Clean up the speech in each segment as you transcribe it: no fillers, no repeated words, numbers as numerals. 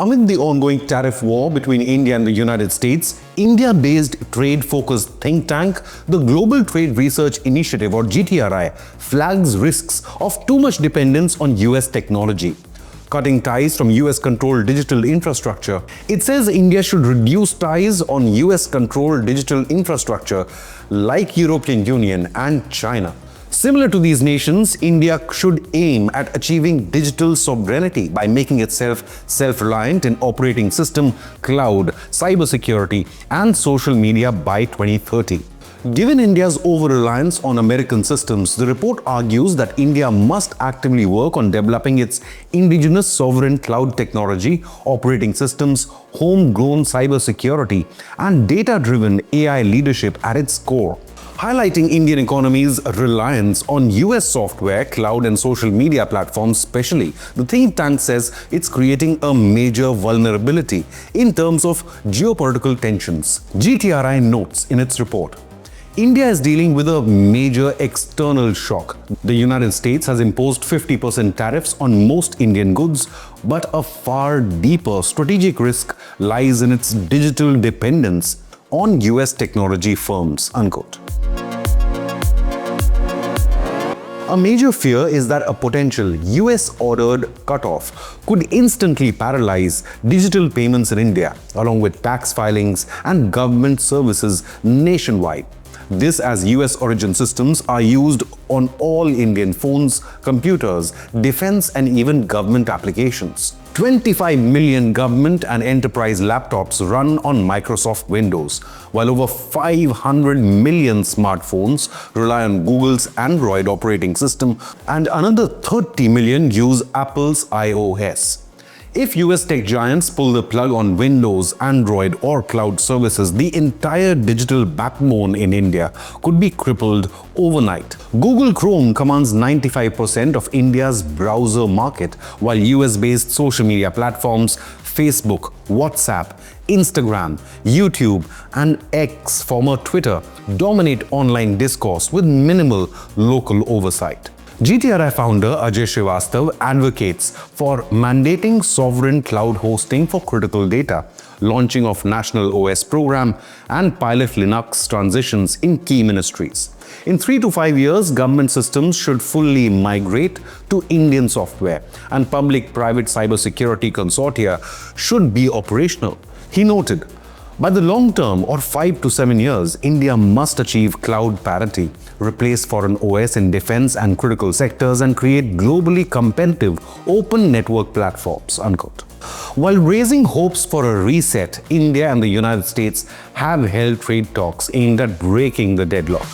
Amid the ongoing tariff war between India and the United States, India-based trade-focused think tank, the Global Trade Research Initiative or GTRI, flags risks of too much dependence on US technology. Cutting ties from US-controlled digital infrastructure. It says India should reduce ties on US-controlled digital infrastructure like European Union and China. Similar to these nations, India should aim at achieving digital sovereignty by making itself self-reliant in operating system, cloud, cybersecurity, and social media by 2030. Given India's over-reliance on American systems, the report argues that India must actively work on developing its indigenous sovereign cloud technology, operating systems, homegrown cybersecurity, and data-driven AI leadership at its core. Highlighting Indian economy's reliance on US software, cloud and social media platforms especially, the think tank says it's creating a major vulnerability in terms of geopolitical tensions. GTRI notes in its report, India is dealing with a major external shock. The United States has imposed 50% tariffs on most Indian goods, but a far deeper strategic risk lies in its digital dependence on US technology firms, unquote. A major fear is that a potential US-ordered cutoff could instantly paralyze digital payments in India, along with tax filings and government services nationwide. This as US-origin systems are used on all Indian phones, computers, defense and even government applications. 25 million government and enterprise laptops run on Microsoft Windows, while over 500 million smartphones rely on Google's Android operating system and another 30 million use Apple's iOS. If US tech giants pull the plug on Windows, Android or cloud services, the entire digital backbone in India could be crippled overnight. Google Chrome commands 95% of India's browser market, while US-based social media platforms Facebook, WhatsApp, Instagram, YouTube and X, former Twitter, dominate online discourse with minimal local oversight. GTRI founder Ajay Srivastav advocates for mandating sovereign cloud hosting for critical data, launching of National OS program, and pilot Linux transitions in key ministries. In 3 to 5 years, government systems should fully migrate to Indian software, and public-private cybersecurity consortia should be operational. He noted, by the long term, or 5 to 7 years, India must achieve cloud parity, replace foreign OS in defense and critical sectors, and create globally competitive open network platforms, unquote. While raising hopes for a reset, India and the United States have held trade talks aimed at breaking the deadlock.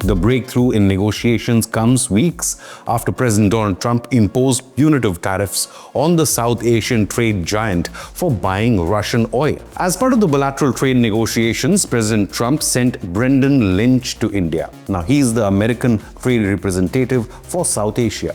The breakthrough in negotiations comes weeks after President Donald Trump imposed punitive tariffs on the South Asian trade giant for buying Russian oil. As part of the bilateral trade negotiations, President Trump sent Brendan Lynch to India. Now, he's the American trade representative for South Asia.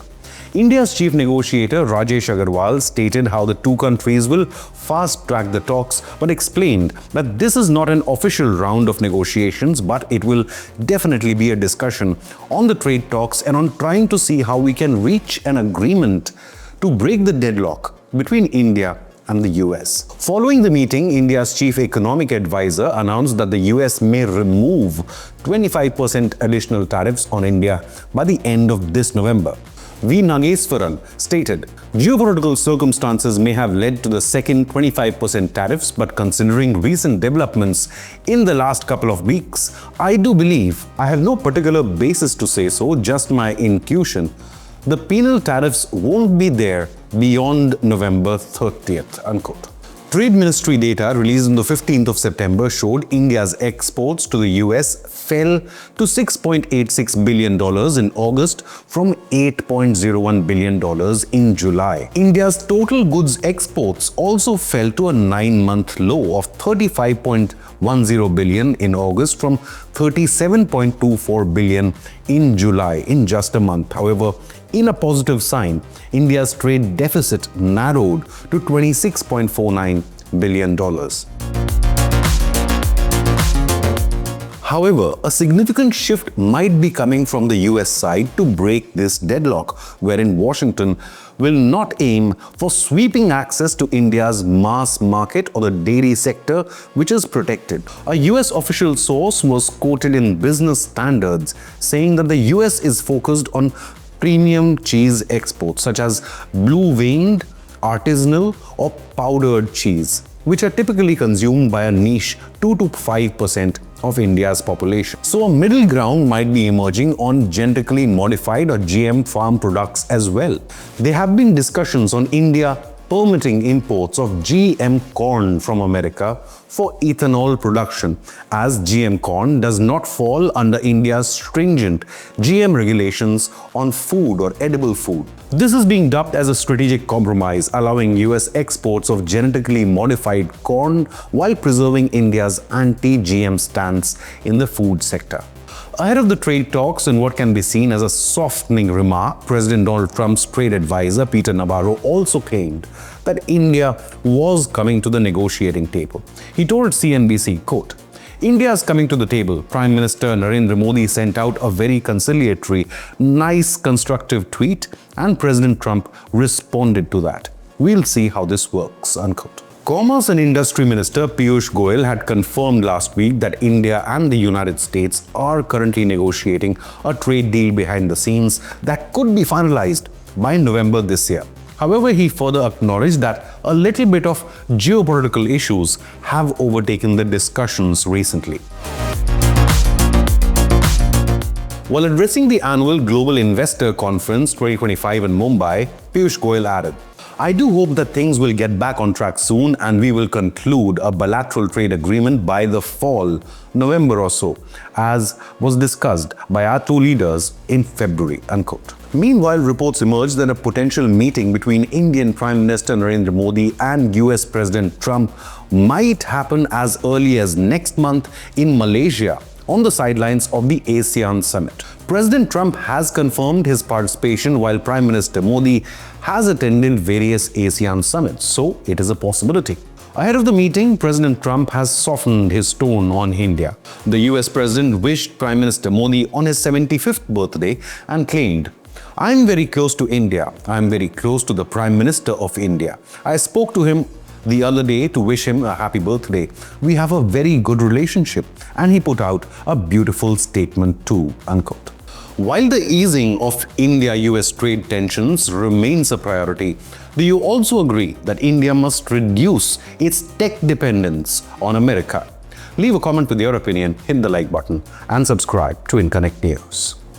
India's chief negotiator Rajesh Agarwal stated how the two countries will fast-track the talks, but explained that this is not an official round of negotiations, but it will definitely be a discussion on the trade talks and on trying to see how we can reach an agreement to break the deadlock between India and the US. Following the meeting, India's chief economic advisor announced that the US may remove 25% additional tariffs on India by the end of this November. V. Nageswaran stated, geopolitical circumstances may have led to the second 25% tariffs, but considering recent developments in the last couple of weeks, I do believe, I have no particular basis to say so, just my intuition, the penal tariffs won't be there beyond November 30th, unquote. Trade Ministry data released on the 15th of September showed India's exports to the US fell to $6.86 billion in August from $8.01 billion in July. India's total goods exports also fell to a 9-month low of $35.10 billion in August from $37.24 billion in July, in just a month. However, in a positive sign, India's trade deficit narrowed to $26.49 billion. However, a significant shift might be coming from the US side to break this deadlock, wherein Washington will not aim for sweeping access to India's mass market or the dairy sector, which is protected. A US official source was quoted in Business Standards saying that the US is focused on premium cheese exports such as blue-veined, artisanal or powdered cheese, which are typically consumed by a niche 2 to 5% of India's population. So a middle ground might be emerging on genetically modified or GM farm products as well. There have been discussions on India permitting imports of GM corn from America for ethanol production, as GM corn does not fall under India's stringent GM regulations on food or edible food. This is being dubbed as a strategic compromise, allowing US exports of genetically modified corn while preserving India's anti-GM stance in the food sector. Ahead of the trade talks and what can be seen as a softening remark, President Donald Trump's trade advisor Peter Navarro also claimed that India was coming to the negotiating table. He told CNBC, quote, "India is coming to the table. Prime Minister Narendra Modi sent out a very conciliatory, nice, constructive tweet, and President Trump responded to that. We'll see how this works," unquote. Commerce and Industry Minister Piyush Goyal had confirmed last week that India and the United States are currently negotiating a trade deal behind the scenes that could be finalized by November this year. However, he further acknowledged that a little bit of geopolitical issues have overtaken the discussions recently. While addressing the annual Global Investor Conference 2025 in Mumbai, Piyush Goyal added, "I do hope that things will get back on track soon and we will conclude a bilateral trade agreement by the fall, November or so, as was discussed by our two leaders in February," unquote. Meanwhile, reports emerged that a potential meeting between Indian Prime Minister Narendra Modi and US President Trump might happen as early as next month in Malaysia, on the sidelines of the ASEAN summit. President Trump has confirmed his participation while Prime Minister Modi has attended various ASEAN summits, so it is a possibility. Ahead of the meeting, President Trump has softened his tone on India. The US President wished Prime Minister Modi on his 75th birthday and claimed, "I'm very close to India. I'm very close to the Prime Minister of India. I spoke to him the other day to wish him a happy birthday. We have a very good relationship." And he put out a beautiful statement too, unquote. While the easing of India-US trade tensions remains a priority, do you also agree that India must reduce its tech dependence on America? Leave a comment with your opinion, hit the like button, and subscribe to Inconnect News.